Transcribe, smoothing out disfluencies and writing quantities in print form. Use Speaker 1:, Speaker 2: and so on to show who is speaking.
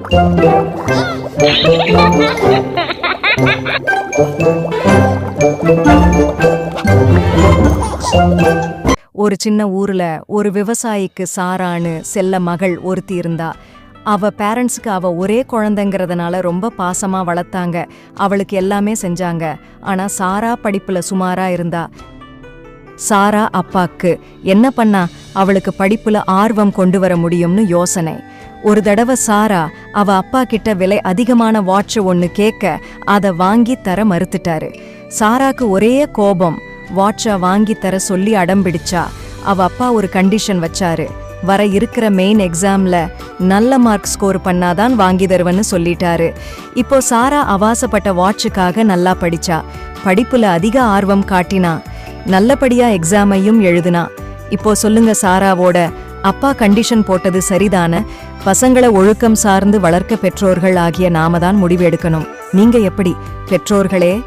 Speaker 1: ஒரு சின்ன ஊர்ல ஒரு விவசாயிக்கு சாரான்னு செல்ல மகள் ஒருத்தி இருந்தா. அவ பேரண்ட்ஸ்க்கு அவ ஒரே குழந்தைங்கிறதுனால ரொம்ப பாசமா வளர்த்தாங்க. அவளுக்கு எல்லாமே செஞ்சாங்க. ஆனா சாரா படிப்புல சுமாரா இருந்தா. சாரா அப்பாக்கு என்ன பண்ணா அவளுக்கு படிப்புல ஆர்வம் கொண்டு வர முடியும்னு யோசனை. ஒரு தடவை சாரா அவ அப்பா கிட்ட விலை அதிகமான வாட்ச் ஒன்னு கேட்க அதை வாங்கி தர மறுத்துட்டாரு. சாராக்கு ஒரே கோபம். வாட்ச வாங்கி தர சொல்லி அடம்பிடிச்சா. அவ அப்பா ஒரு கண்டிஷன் வச்சாரு. வர இருக்கிற மெயின் எக்ஸாம்ல நல்ல மார்க் ஸ்கோர் பண்ணாதான் வாங்கி தருவன்னு சொல்லிட்டாரு. இப்போ சாரா அவாசப்பட்ட வாட்சுக்காக நல்லா படிச்சா. படிப்புல அதிக ஆர்வம் காட்டினா. நல்லபடியா எக்ஸாமையும் எழுதுனா. இப்போ சொல்லுங்க, சாராவோட அப்பா கண்டிஷன் போட்டது சரிதான? பசங்களை ஒழுக்கம் சார்ந்து வளர்க்க பெற்றோர்கள் ஆகிய நாம தான் முடிவு எடுக்கணும். நீங்க எப்படி பெற்றோர்களே?